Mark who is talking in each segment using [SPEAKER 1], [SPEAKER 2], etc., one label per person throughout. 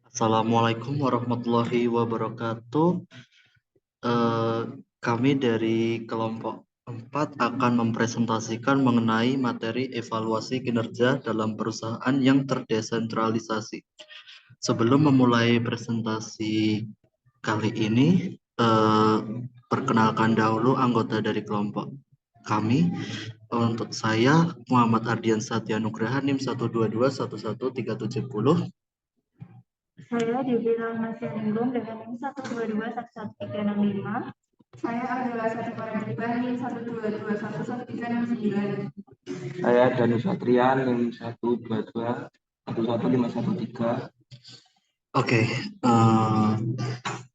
[SPEAKER 1] Assalamualaikum warahmatullahi wabarakatuh. Eh, Kami dari kelompok 4 akan mempresentasikan mengenai materi evaluasi kinerja dalam perusahaan yang terdesentralisasi. Sebelum memulai presentasi kali ini, perkenalkan dahulu anggota dari kelompok kami. Untuk saya, Muhammad Ardian Satya Nugraha, NIM 122 11370.
[SPEAKER 2] Saya dibilang masih Ningrum dengan NIM 122 11365. Saya adalah satu orang Iban NIM 122 11369.
[SPEAKER 3] Saya Danu Satrian NIM 122 11513.
[SPEAKER 1] Oke,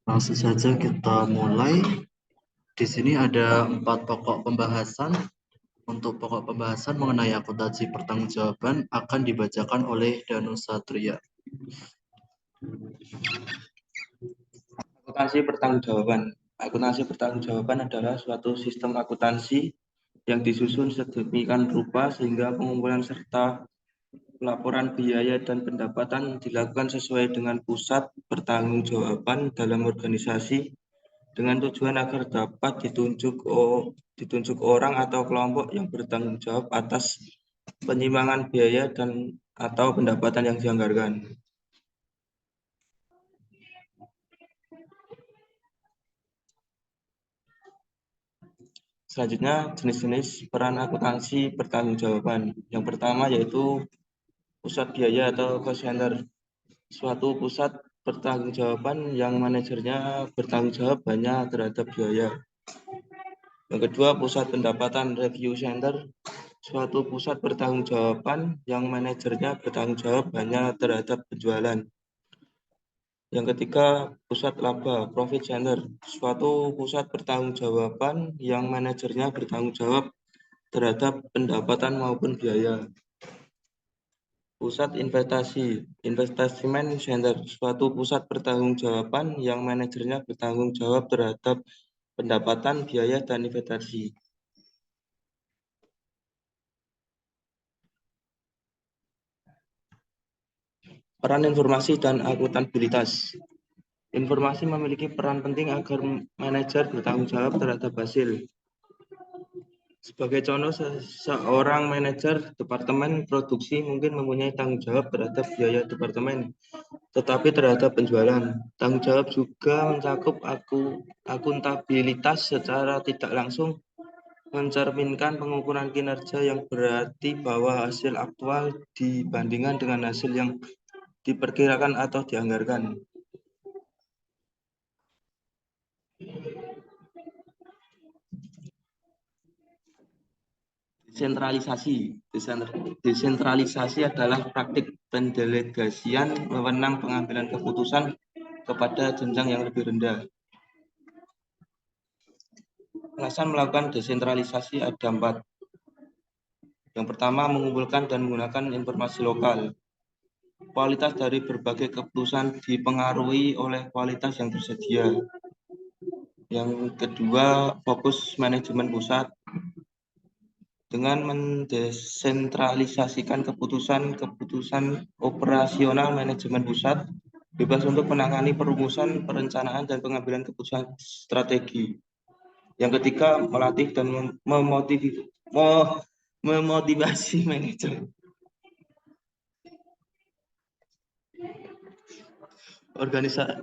[SPEAKER 1] langsung saja kita mulai. Di sini ada 4 pokok pembahasan. Untuk pokok pembahasan mengenai akuntansi pertanggungjawaban akan dibacakan oleh Danu Satria.
[SPEAKER 3] Akuntansi pertanggungjawaban. Akuntansi pertanggungjawaban adalah suatu sistem akuntansi yang disusun sedemikian rupa sehingga pengumpulan serta laporan biaya dan pendapatan dilakukan sesuai dengan pusat pertanggungjawaban dalam organisasi dengan tujuan agar dapat ditunjuk orang atau kelompok yang bertanggung jawab atas penyimpangan biaya dan atau pendapatan yang dianggarkan. Selanjutnya, jenis-jenis peran akuntansi pertanggungjawaban. Yang pertama yaitu pusat biaya atau cost center. Suatu pusat pertanggungjawaban yang manajernya bertanggung jawab hanya terhadap biaya. Yang kedua, pusat pendapatan review center. Suatu pusat pertanggungjawaban yang manajernya bertanggung jawab hanya terhadap penjualan. Yang ketiga, pusat laba profit center. Suatu pusat pertanggungjawaban yang manajernya bertanggung jawab terhadap pendapatan maupun biaya. Pusat investment center. Suatu pusat pertanggungjawaban yang manajernya bertanggung jawab terhadap pendapatan, biaya, dan investasi. Peran informasi dan akuntabilitas. Informasi memiliki peran penting agar manajer bertanggung jawab terhadap hasil. Sebagai contoh, seorang manajer departemen produksi mungkin mempunyai tanggung jawab terhadap biaya departemen, tetapi terhadap penjualan. Tanggung jawab juga mencakup akuntabilitas secara tidak langsung, mencerminkan pengukuran kinerja yang berarti bahwa hasil aktual dibandingkan dengan hasil yang diperkirakan atau dianggarkan. Desentralisasi adalah praktik pendelegasian wewenang pengambilan keputusan kepada jenjang yang lebih rendah. Alasan melakukan desentralisasi ada 4. Yang pertama, mengumpulkan dan menggunakan informasi lokal. Kualitas dari berbagai keputusan dipengaruhi oleh kualitas yang tersedia. Yang kedua, fokus manajemen pusat. Dengan mendesentralisasikan keputusan operasional, manajemen pusat bebas untuk menangani perumusan, perencanaan, dan pengambilan keputusan strategi. Yang ketiga, melatih dan memotivasi manajer.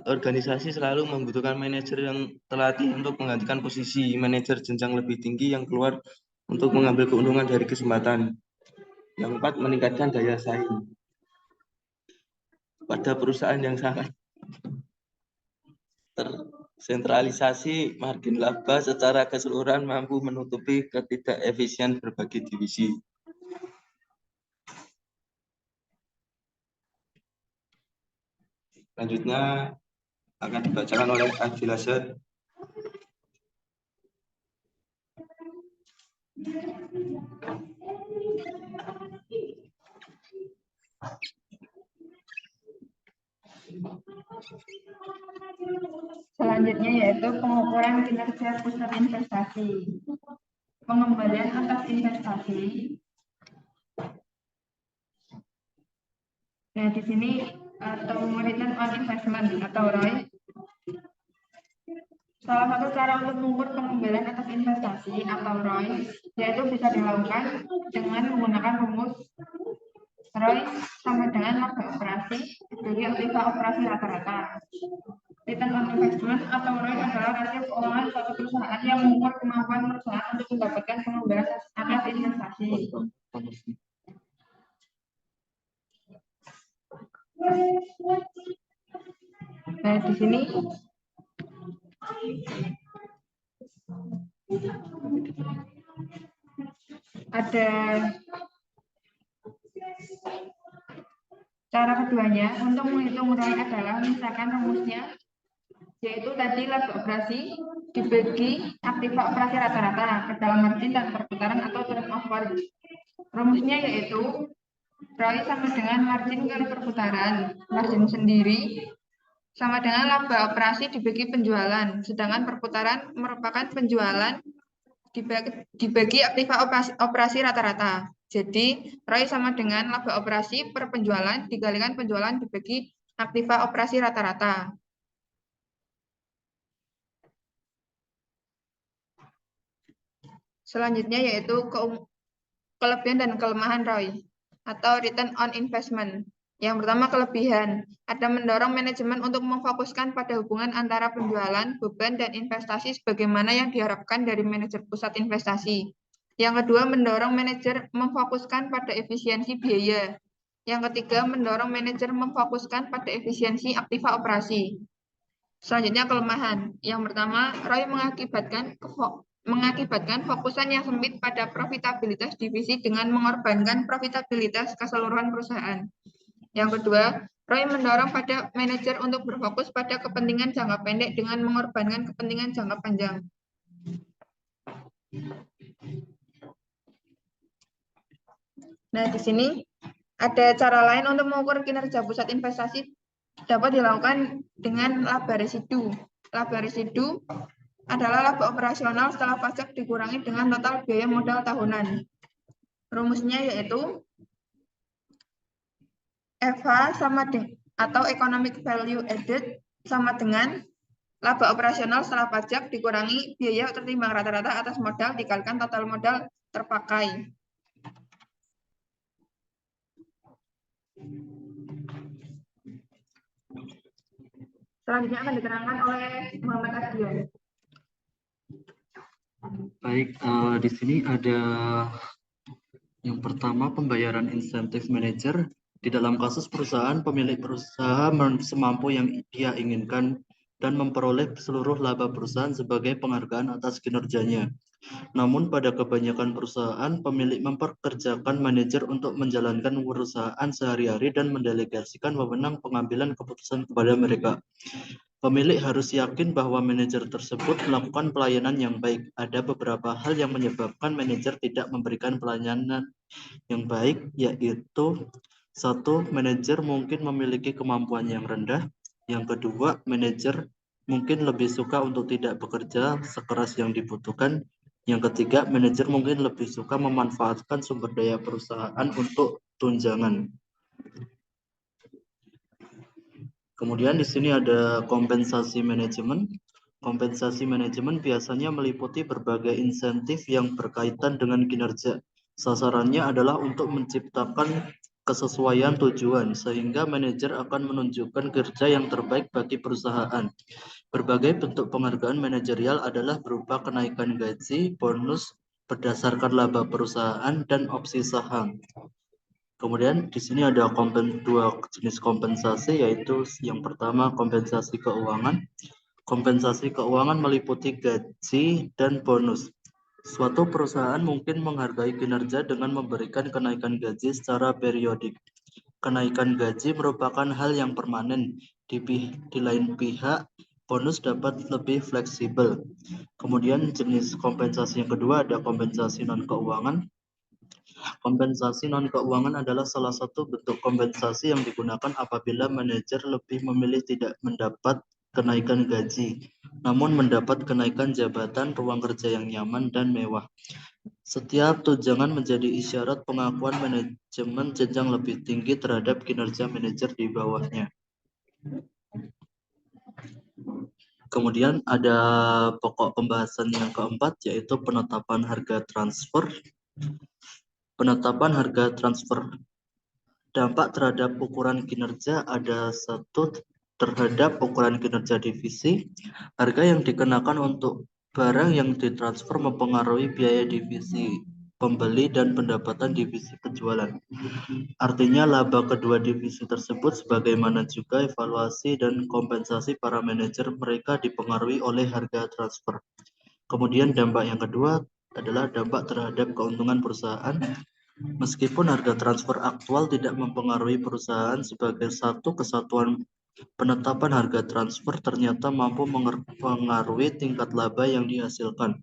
[SPEAKER 3] Organisasi selalu membutuhkan manajer yang terlatih untuk menggantikan posisi manajer jenjang lebih tinggi yang keluar untuk mengambil keuntungan dari kesempatan. Yang 4, meningkatkan daya saing. Pada perusahaan yang sangat tersentralisasi, margin laba secara keseluruhan mampu menutupi ketidakefisien berbagai divisi. Selanjutnya akan dibacakan oleh Adil Azhar.
[SPEAKER 2] Selanjutnya yaitu pengukuran kinerja pusat investasi. Pengembalian atas investasi. Nah, di sini atau return on investment atau ROI. Salah satu cara untuk mengukur pengembalian atas investasi atau ROI yaitu bisa dilakukan dengan menggunakan rumus ROI sama dengan laba operasi dibagi aktiva operasi rata-rata. Return on investment atau ROI adalah rasio keuangan suatu perusahaan yang mengukur kemampuan perusahaan untuk mendapatkan pengembalian atas investasi. Nah, di sini ada cara keduanya untuk menghitung ROI adalah misalkan rumusnya yaitu tadi laba operasi dibagi aktiva operasi rata-rata ke dalam margin dan perputaran atau turnover. Rumusnya yaitu ROI sama dengan margin kali perputaran, margin sendiri sama dengan laba operasi dibagi penjualan, sedangkan perputaran merupakan penjualan dibagi aktiva operasi rata-rata. Jadi, ROI sama dengan laba operasi per penjualan dikalikan penjualan dibagi aktiva operasi rata-rata. Selanjutnya yaitu kelebihan dan kelemahan ROI atau return on investment. Yang pertama kelebihan, ada mendorong manajemen untuk memfokuskan pada hubungan antara penjualan, beban, dan investasi sebagaimana yang diharapkan dari manajer pusat investasi. Yang kedua, mendorong manajer memfokuskan pada efisiensi biaya. Yang ketiga, mendorong manajer memfokuskan pada efisiensi aktiva operasi. Selanjutnya kelemahan. Yang pertama, ROI mengakibatkan fokusan yang sempit pada profitabilitas divisi dengan mengorbankan profitabilitas keseluruhan perusahaan. Yang kedua, ROI mendorong pada manajer untuk berfokus pada kepentingan jangka pendek dengan mengorbankan kepentingan jangka panjang. Nah, di sini ada cara lain untuk mengukur kinerja pusat investasi dapat dilakukan dengan laba residu. Laba residu adalah laba operasional setelah pajak dikurangi dengan total biaya modal tahunan. Rumusnya yaitu EVA sama dengan atau Economic Value Added sama dengan laba operasional setelah pajak dikurangi biaya tertimbang rata-rata atas modal dikalikan total modal terpakai. Selanjutnya akan diterangkan oleh Muhammad Adrian.
[SPEAKER 1] Baik, di sini ada yang pertama pembayaran insentif manajer. Di dalam kasus perusahaan, pemilik berusaha semampu yang dia inginkan dan memperoleh seluruh laba perusahaan sebagai penghargaan atas kinerjanya. Namun pada kebanyakan perusahaan, pemilik memperkerjakan manajer untuk menjalankan perusahaan sehari-hari dan mendelegasikan wewenang pengambilan keputusan kepada mereka. Pemilik harus yakin bahwa manajer tersebut melakukan pelayanan yang baik. Ada beberapa hal yang menyebabkan manajer tidak memberikan pelayanan yang baik, yaitu satu, manajer mungkin memiliki kemampuan yang rendah. Yang kedua, manajer mungkin lebih suka untuk tidak bekerja sekeras yang dibutuhkan. Yang ketiga, manajer mungkin lebih suka memanfaatkan sumber daya perusahaan untuk tunjangan. Kemudian di sini ada kompensasi manajemen. Kompensasi manajemen biasanya meliputi berbagai insentif yang berkaitan dengan kinerja. Sasarannya adalah untuk menciptakan kesesuaian tujuan, sehingga manajer akan menunjukkan kerja yang terbaik bagi perusahaan. Berbagai bentuk penghargaan manajerial adalah berupa kenaikan gaji, bonus berdasarkan laba perusahaan, dan opsi saham. Kemudian di sini ada dua jenis kompensasi, yaitu yang pertama kompensasi keuangan. Kompensasi keuangan meliputi gaji dan bonus. Suatu perusahaan mungkin menghargai kinerja dengan memberikan kenaikan gaji secara periodik. Kenaikan gaji merupakan hal yang permanen. Di lain pihak, bonus dapat lebih fleksibel. Kemudian jenis kompensasi yang kedua ada kompensasi non-keuangan. Kompensasi non-keuangan adalah salah satu bentuk kompensasi yang digunakan apabila manajer lebih memilih tidak mendapat kenaikan gaji, namun mendapat kenaikan jabatan, ruang kerja yang nyaman dan mewah. Setiap tunjangan menjadi isyarat pengakuan manajemen jenjang lebih tinggi terhadap kinerja manajer di bawahnya. Kemudian ada pokok pembahasan yang keempat, yaitu penetapan harga transfer. Penetapan harga transfer. Dampak terhadap ukuran kinerja ada satu, terhadap ukuran kinerja divisi. Harga yang dikenakan untuk barang yang ditransfer mempengaruhi biaya divisi pembeli dan pendapatan divisi penjualan. Artinya laba kedua divisi tersebut sebagaimana juga evaluasi dan kompensasi para manajer mereka dipengaruhi oleh harga transfer. Kemudian dampak yang kedua adalah dampak terhadap keuntungan perusahaan. Meskipun harga transfer aktual tidak mempengaruhi perusahaan sebagai satu kesatuan, penetapan harga transfer ternyata mampu mempengaruhi tingkat laba yang dihasilkan.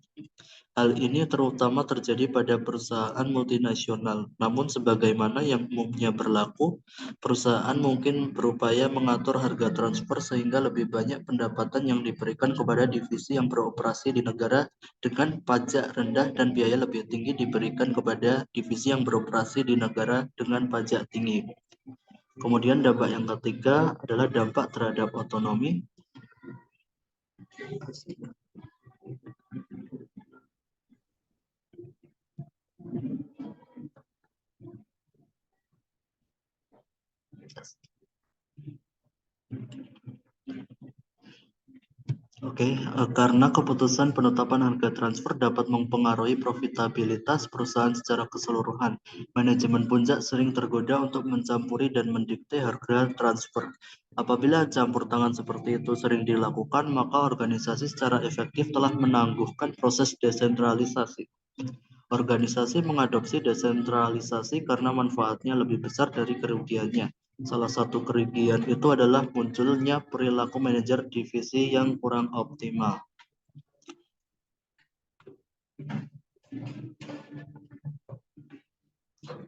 [SPEAKER 1] Hal ini terutama terjadi pada perusahaan multinasional. Namun sebagaimana yang umumnya berlaku, perusahaan mungkin berupaya mengatur harga transfer sehingga lebih banyak pendapatan yang diberikan kepada divisi yang beroperasi di negara dengan pajak rendah dan biaya lebih tinggi diberikan kepada divisi yang beroperasi di negara dengan pajak tinggi. Kemudian dampak yang ketiga adalah dampak terhadap otonomi. Karena keputusan penetapan harga transfer dapat mempengaruhi profitabilitas perusahaan secara keseluruhan, manajemen puncak sering tergoda untuk mencampuri dan mendikte harga transfer. Apabila campur tangan seperti itu sering dilakukan, maka organisasi secara efektif telah menangguhkan proses desentralisasi. Organisasi mengadopsi desentralisasi karena manfaatnya lebih besar dari kerugiannya. Salah satu kerugian itu adalah munculnya perilaku manajer divisi yang kurang optimal.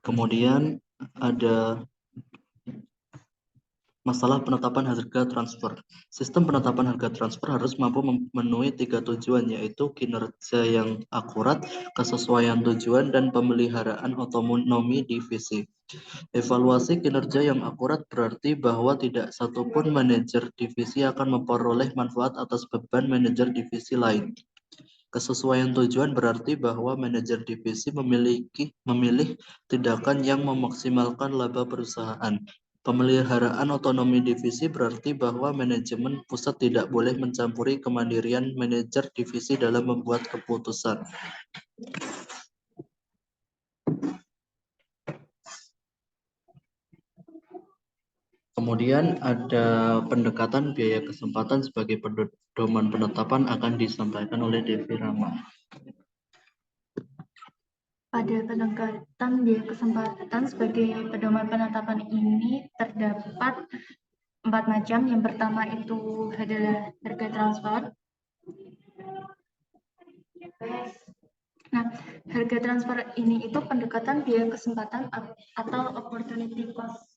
[SPEAKER 1] Kemudian ada masalah penetapan harga transfer. Sistem penetapan harga transfer harus mampu memenuhi 3 tujuan, yaitu kinerja yang akurat, kesesuaian tujuan, dan pemeliharaan otonomi divisi. Evaluasi kinerja yang akurat berarti bahwa tidak satupun manajer divisi akan memperoleh manfaat atas beban manajer divisi lain. Kesesuaian tujuan berarti bahwa manajer divisi memilih tindakan yang memaksimalkan laba perusahaan. Pemeliharaan otonomi divisi berarti bahwa manajemen pusat tidak boleh mencampuri kemandirian manajer divisi dalam membuat keputusan. Kemudian ada pendekatan biaya kesempatan sebagai pedoman penetapan akan disampaikan oleh Devi Rama.
[SPEAKER 2] Pada pendekatan biaya kesempatan sebagai pedoman penetapan ini terdapat 4 macam. Yang pertama itu adalah harga transfer. Nah, harga transfer ini itu pendekatan biaya kesempatan atau opportunity cost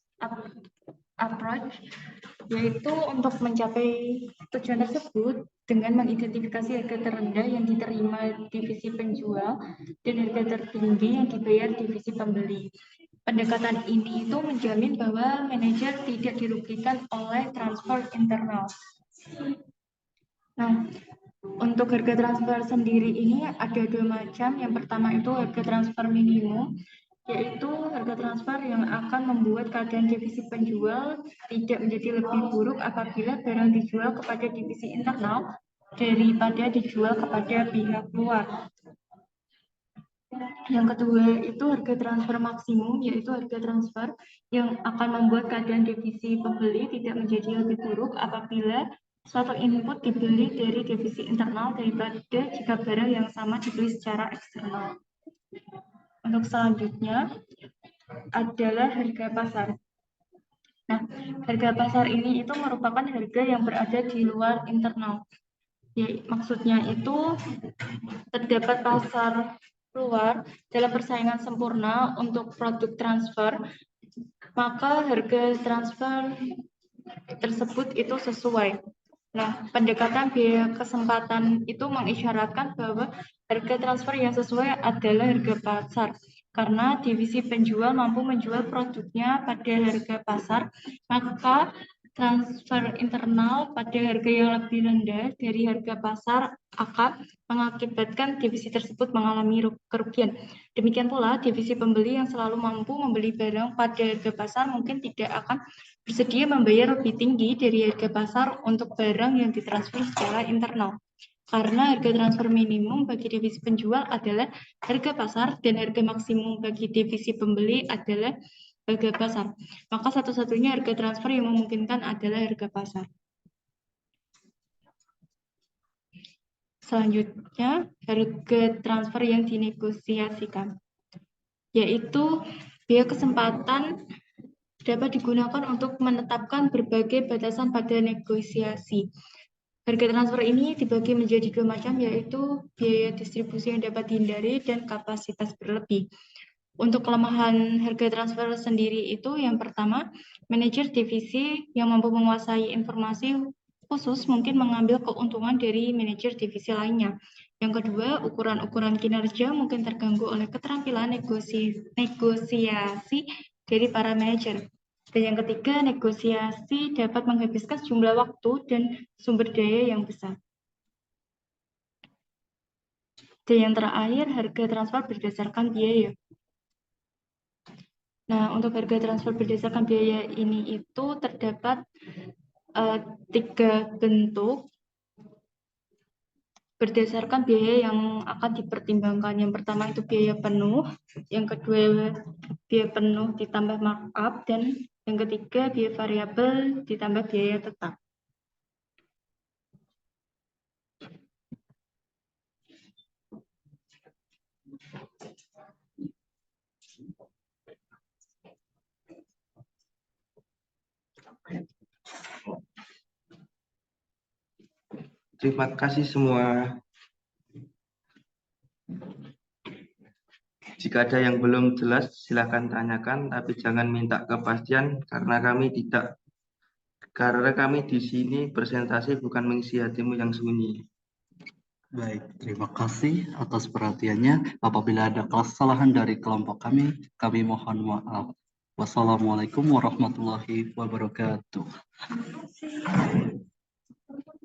[SPEAKER 2] approach, yaitu untuk mencapai tujuan tersebut dengan mengidentifikasi harga terendah yang diterima divisi penjual dan harga tertinggi yang dibayar divisi pembeli. Pendekatan ini itu menjamin bahwa manajer tidak dirugikan oleh transfer internal. Nah, untuk harga transfer sendiri ini ada 2 macam. Yang pertama itu harga transfer minimum, yaitu harga transfer yang akan membuat keadaan divisi penjual tidak menjadi lebih buruk apabila barang dijual kepada divisi internal daripada dijual kepada pihak luar. Yang kedua itu harga transfer maksimum, yaitu harga transfer yang akan membuat keadaan divisi pembeli tidak menjadi lebih buruk apabila suatu input dibeli dari divisi internal daripada jika barang yang sama dibeli secara eksternal. Untuk selanjutnya adalah harga pasar. Nah, harga pasar ini itu merupakan harga yang berada di luar internal. Ya, maksudnya itu terdapat pasar luar dalam persaingan sempurna untuk produk transfer, maka harga transfer tersebut itu sesuai. Nah, pendekatan biaya kesempatan itu mengisyaratkan bahwa
[SPEAKER 4] Harga transfer yang sesuai adalah harga pasar, karena divisi penjual mampu menjual produknya pada harga pasar, maka transfer internal pada harga yang lebih rendah dari harga pasar akan mengakibatkan divisi tersebut mengalami kerugian. Demikian pula, divisi pembeli yang selalu mampu membeli barang pada harga pasar mungkin tidak akan bersedia membayar lebih tinggi dari harga pasar untuk barang yang ditransfer secara internal. Karena harga transfer minimum bagi divisi penjual adalah harga pasar dan harga maksimum bagi divisi pembeli adalah harga pasar. Maka satu-satunya harga transfer yang memungkinkan adalah harga pasar. Selanjutnya, harga transfer yang dinegosiasikan, yaitu biaya kesempatan dapat digunakan untuk menetapkan berbagai batasan pada negosiasi. Harga transfer ini dibagi menjadi dua macam, yaitu biaya distribusi yang dapat dihindari dan kapasitas berlebih. Untuk kelemahan harga transfer sendiri itu, yang pertama, manajer divisi yang mampu menguasai informasi khusus mungkin mengambil keuntungan dari manajer divisi lainnya. Yang kedua, ukuran-ukuran kinerja mungkin terganggu oleh keterampilan negosiasi dari para manajer. Dan yang ketiga, negosiasi dapat menghabiskan jumlah waktu dan sumber daya yang besar. Dan yang terakhir, harga transfer berdasarkan biaya. Nah, untuk harga transfer berdasarkan biaya ini itu terdapat 3 bentuk berdasarkan biaya yang akan dipertimbangkan. Yang pertama itu biaya penuh, yang kedua biaya penuh ditambah markup, dan yang ketiga biaya variabel ditambah biaya tetap.
[SPEAKER 3] Terima kasih semua. Jika ada yang belum jelas, silakan tanyakan, tapi jangan minta kepastian karena kami di sini presentasi bukan mengisi hatimu yang sunyi.
[SPEAKER 1] Baik, terima kasih atas perhatiannya. Apabila ada kesalahan dari kelompok kami mohon maaf. Wassalamualaikum warahmatullahi wabarakatuh.